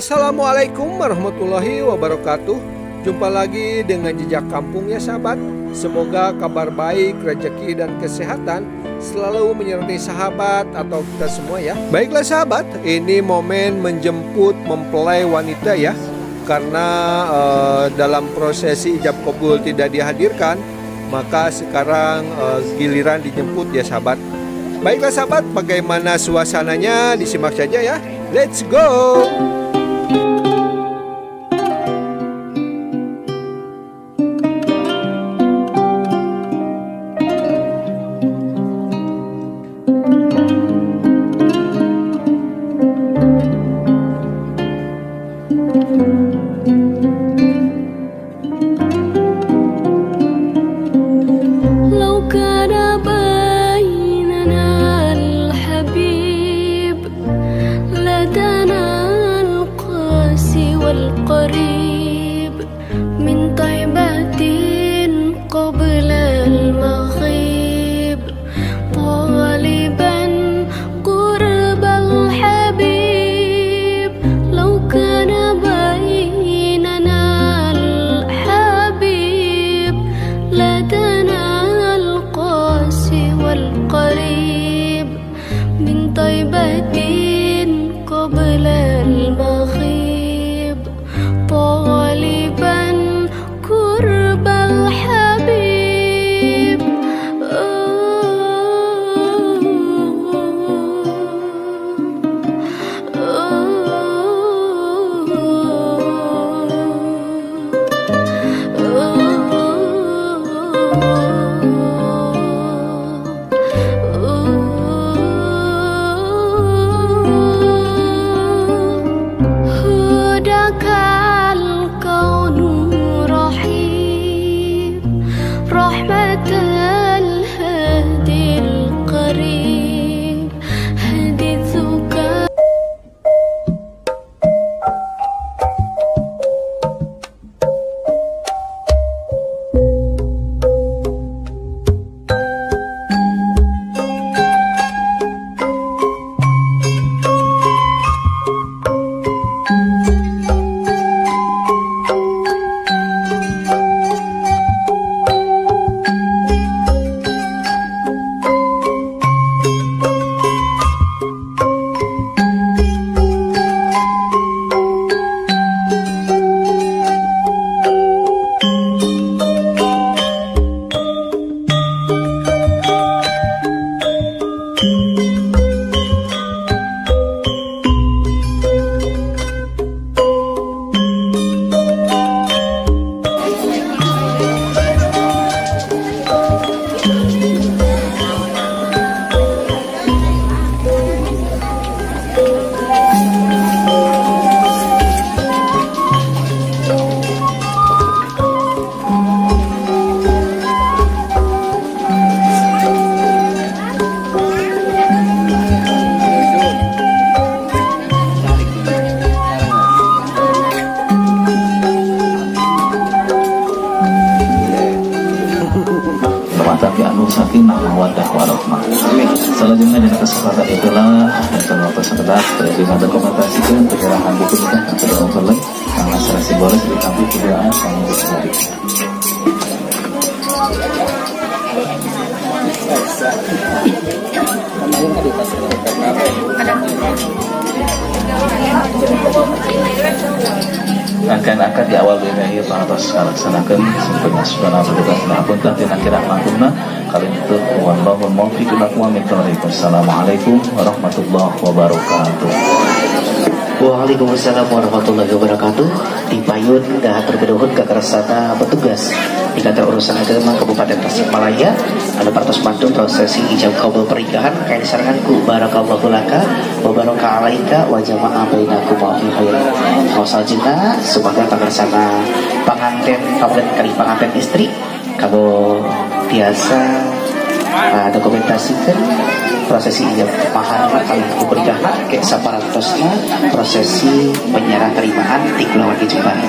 Assalamualaikum warahmatullahi wabarakatuh. Jumpa lagi dengan Jejak Kampung ya sahabat. Semoga kabar baik, rezeki dan kesehatan selalu menyertai sahabat atau kita semua ya. Baiklah sahabat, ini momen menjemput mempelai wanita ya. Karena dalam prosesi ijab kabul tidak dihadirkan, maka sekarang giliran dijemput ya sahabat. Baiklah sahabat, bagaimana suasananya disimak saja ya. Let's go. القريب من طيبة قبل المغيب طالبا قرب الحبيب لو كان بيننا الحبيب لدنا القاسي والقريب من طيبة قبل المغيب طالبا قرب الحبيب رحمة الهادي القريب حديثك tapi anu sakinah mawaddah warahmah. Selanjutnya dengan kesempatan itulah dan dalam waktu sekedar terima dokumentasikan penyerahan buku nikah dan kedua mempelai karena secara simbolis ditambah keduaan kami bersama. Akan di awal dari atas laksanakan sempurna subhanahu wa ta'ala pun tapi akhirnya maklumna kali itu wallahu muwaffiq lakum wa Assalamualaikum warahmatullahi wabarakatuh. Waalaikumsalam warahmatullahi wabarakatuh. Dipayun dan terkedohun ke keresana petugas di kantor urusan agama Kabupaten Tasikmalaya ada partos bantu prosesi ijab kabul pernikahan kain saranganku barakallahu laka wa baraka alaika wa jama'a bainakum wa fi khair. Mausajina sebagai pengersana pengantin kabel kali pengantin istri kamu biasa dokumentasikan prosesi ijab mahar kali pernikahan kayak saparatosna prosesi penyerah terimaan di Kepulauan Jepang.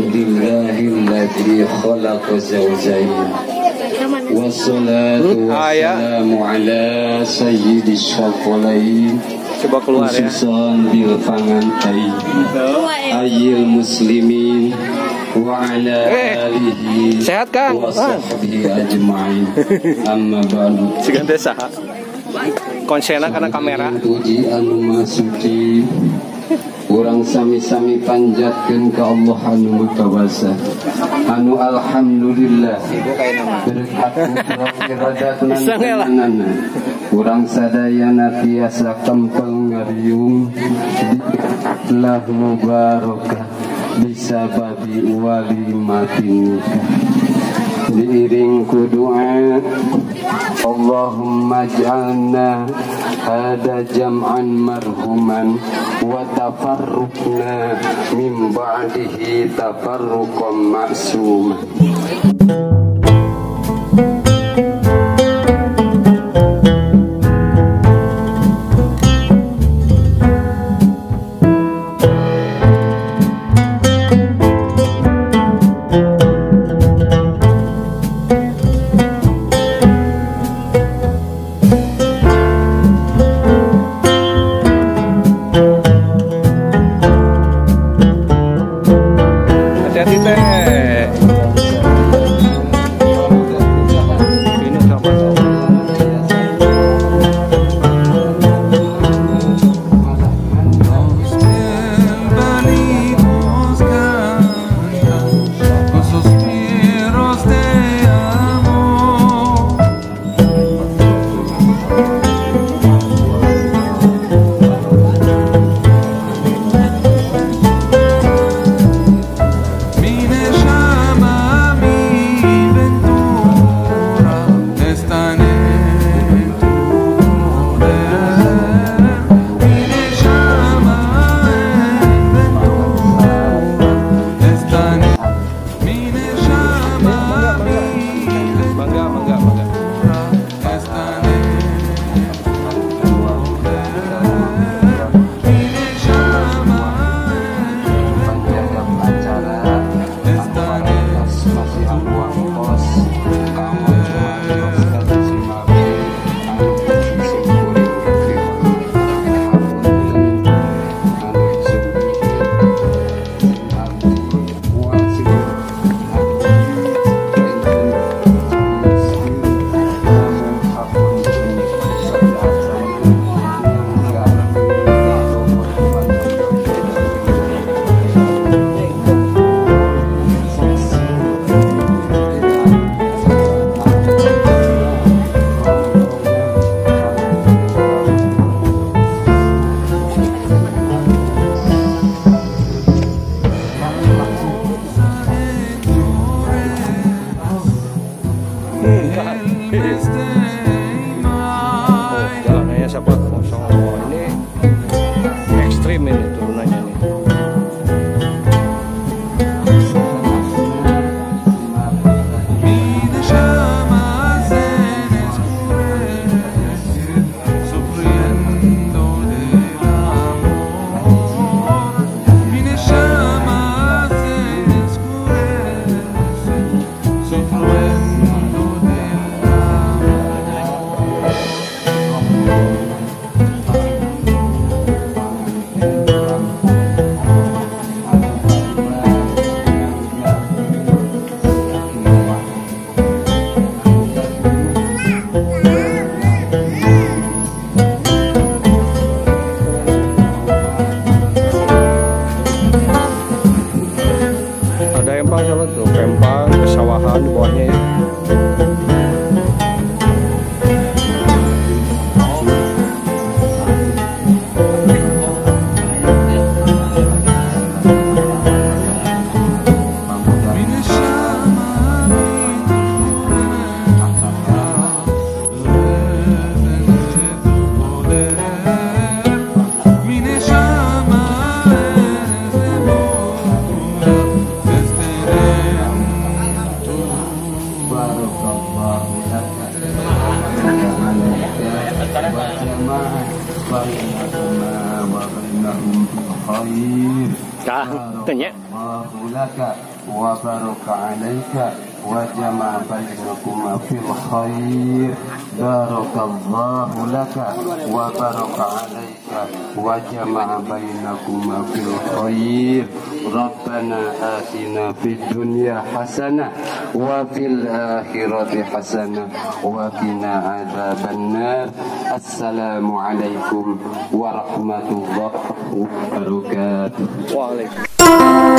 Alhamdulillahilladzi khalaqa zawjayn. Wassalatu wassalamu ala sayyidis syafalain. Coba keluar ya. Khususan bil fangantai ayil muslimin wa ala alihi sehat kan? wa sahbihi ajma'in. Amma ba'du. Sigan desa. Konsena karena kamera. Puji anu masuci urang sami-sami panjatkeun ka Allah anu makawasa. Anu alhamdulillah berkat iradatna urang sadayana tiasa kempeng ngariung lah mubarakah bisababi walimatin nikah. Diiring ku doa Allahumma ja'alna hada jam'an marhuman wa tafarruqna min ba'dihi tafarruqan ma'suman. Hati-hati teh. Ini siapa? Jalannya siapa kosong. Ini ekstrim ini turunannya nih. Ada empang sama tuh, empang, pesawahan di bawahnya ya. Tanya. وبارك عليك وجمع بينكما في الخير بارك الله لك وبارك عليك وجمع بينكما في الخير ربنا آتنا في الدنيا حسنة وفي الآخرة حسنة وقنا عذاب النار السلام عليكم ورحمة الله وبركاته. Waalaikumsalam.